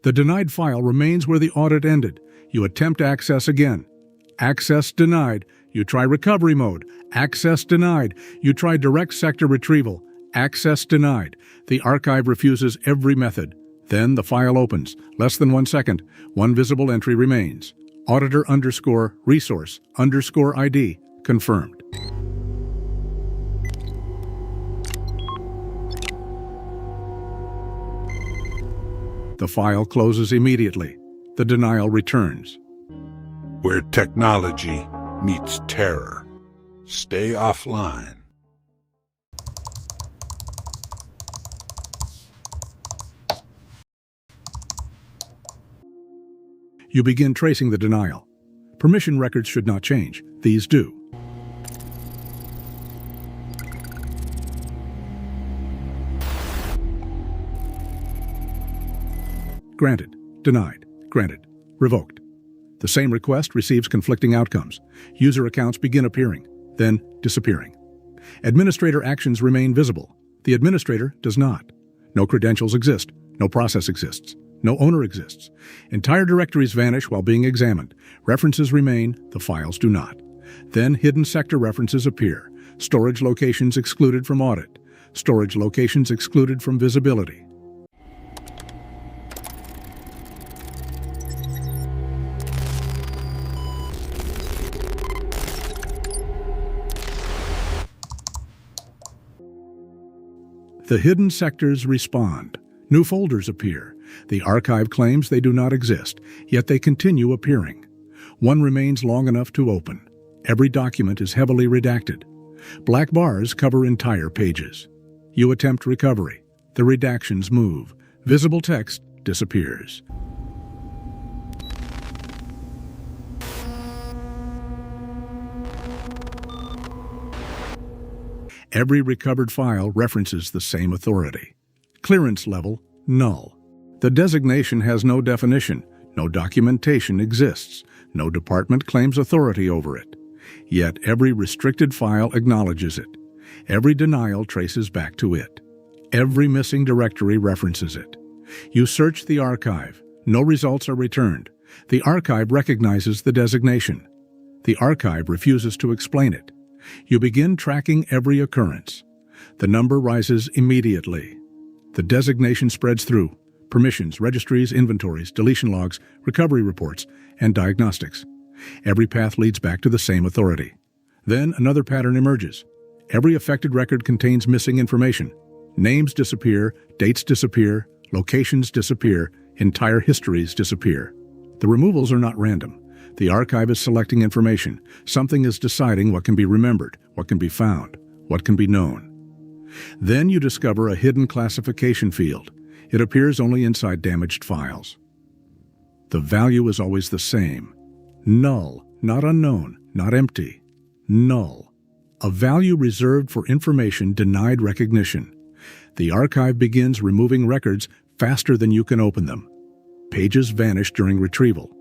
The denied file remains where the audit ended. You attempt access again. Access denied. You try recovery mode. Access denied. You try direct sector retrieval. Access denied. The archive refuses every method. Then the file opens. Less than 1 second. One visible entry remains. Auditor_resource_ID confirmed. The file closes immediately. The denial returns. Where technology meets terror. Stay offline. You begin tracing the denial. Permission records should not change. These do. Granted, denied, granted, revoked. The same request receives conflicting outcomes. User accounts begin appearing, then disappearing. Administrator actions remain visible. The administrator does not. No credentials exist. No process exists. No owner exists. Entire directories vanish while being examined. References remain, the files do not. Then hidden sector references appear. Storage locations excluded from audit. Storage locations excluded from visibility. The hidden sectors respond. New folders appear. The archive claims they do not exist, yet they continue appearing. One remains long enough to open. Every document is heavily redacted. Black bars cover entire pages. You attempt recovery. The redactions move. Visible text disappears. Every recovered file references the same authority. Clearance level, null. The designation has no definition. No documentation exists. No department claims authority over it. Yet every restricted file acknowledges it. Every denial traces back to it. Every missing directory references it. You search the archive. No results are returned. The archive recognizes the designation. The archive refuses to explain it. You begin tracking every occurrence. The number rises immediately. The designation spreads through permissions, registries, inventories, deletion logs, recovery reports, and diagnostics. Every path leads back to the same authority. Then another pattern emerges. Every affected record contains missing information. Names disappear, dates disappear, locations disappear, entire histories disappear. The removals are not random. The archive is selecting information. Something is deciding what can be remembered, what can be found, what can be known. Then you discover a hidden classification field. It appears only inside damaged files. The value is always the same. Null, not unknown, not empty. Null. A value reserved for information denied recognition. The archive begins removing records faster than you can open them. Pages vanish during retrieval.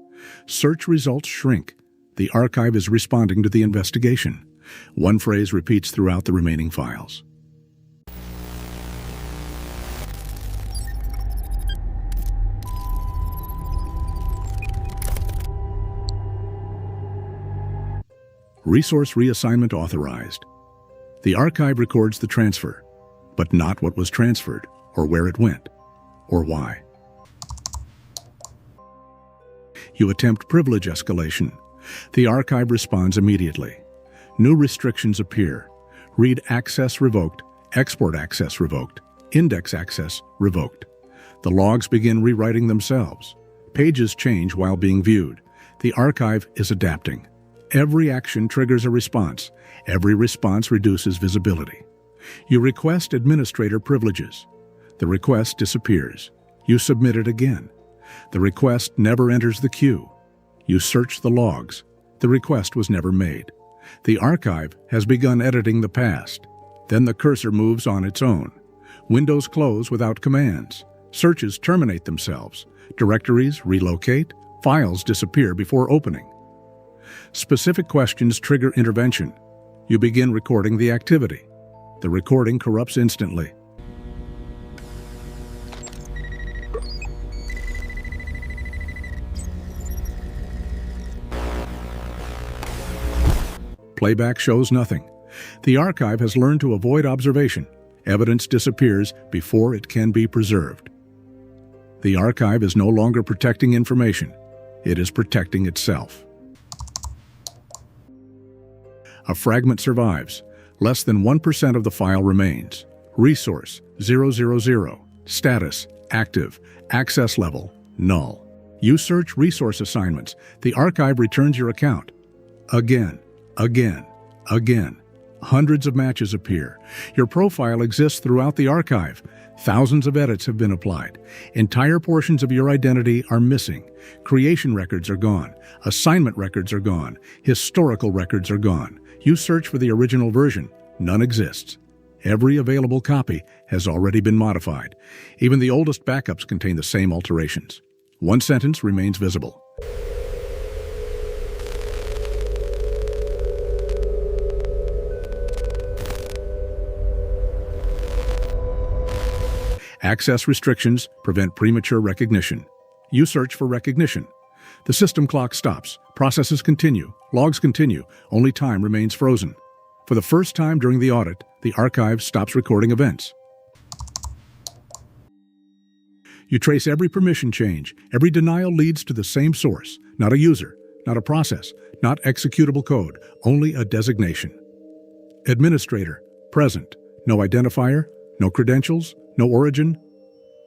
Search results shrink. The archive is responding to the investigation. One phrase repeats throughout the remaining files. Resource reassignment authorized. The archive records the transfer, but not what was transferred, or where it went, or why. You attempt privilege escalation. The archive responds immediately. New restrictions appear. Read access revoked, export access revoked, index access revoked. The logs begin rewriting themselves. Pages change while being viewed. The archive is adapting. Every action triggers a response. Every response reduces visibility. You request administrator privileges. The request disappears. You submit it again. The request never enters the queue. You search the logs. The request was never made. The archive has begun editing the past. Then the cursor moves on its own. Windows close without commands. Searches terminate themselves. Directories relocate. Files disappear before opening. Specific questions trigger intervention. You begin recording the activity. The recording corrupts instantly. Playback shows nothing. The archive has learned to avoid observation. Evidence disappears before it can be preserved. The archive is no longer protecting information. It is protecting itself. A fragment survives. Less than 1% of the file remains. Resource 000. Status active. Access level null. You search resource assignments. The archive returns your account. Again. Hundreds of matches appear. Your profile exists throughout the archive. Thousands of edits have been applied. Entire portions of your identity are missing. Creation records are gone. Assignment records are gone. Historical records are gone. You search for the original version. None exists. Every available copy has already been modified. Even the oldest backups contain the same alterations. One sentence remains visible. Access restrictions prevent premature recognition. You search for recognition. The system clock stops. Processes continue. Logs continue. Only time remains frozen. For the first time during the audit, the archive stops recording events. You trace every permission change. Every denial leads to the same source. Not a user, not a process, not executable code, only a designation. Administrator, present. No identifier, no credentials, no origin.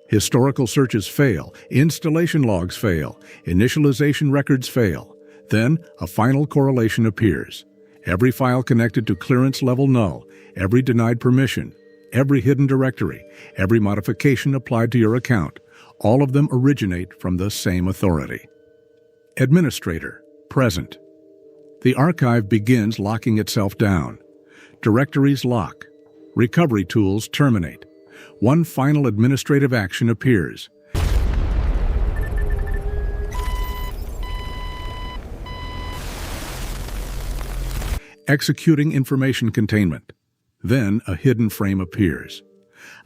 Historical searches fail. Installation logs fail. Initialization records fail. Then a final correlation appears. Every file connected to clearance level null, every denied permission, every hidden directory, every modification applied to your account, all of them originate from the same authority. Administrator, present. The archive begins locking itself down. Directories lock. Recovery tools terminate. One final administrative action appears. Executing information containment. Then a hidden frame appears.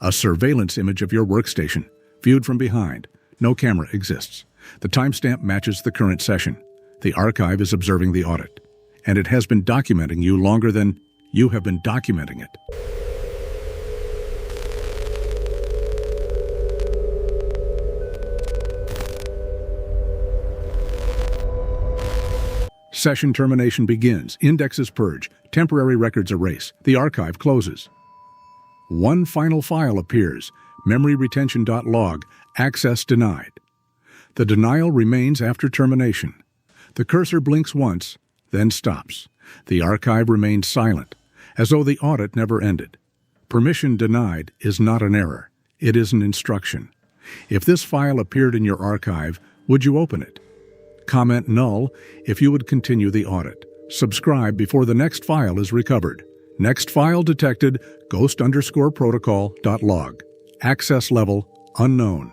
A surveillance image of your workstation, viewed from behind. No camera exists. The timestamp matches the current session. The archive is observing the audit, and it has been documenting you longer than you have been documenting it. Session termination begins. Indexes purge. Temporary records erase. The archive closes. One final file appears. Memory retention.log. Access denied. The denial remains after termination. The cursor blinks once, then stops. The archive remains silent, as though the audit never ended. Permission denied is not an error. It is an instruction. If this file appeared in your archive, would you open it? Comment null if you would continue the audit. Subscribe before the next file is recovered. Next file detected, ghost_protocol.log. Access level unknown.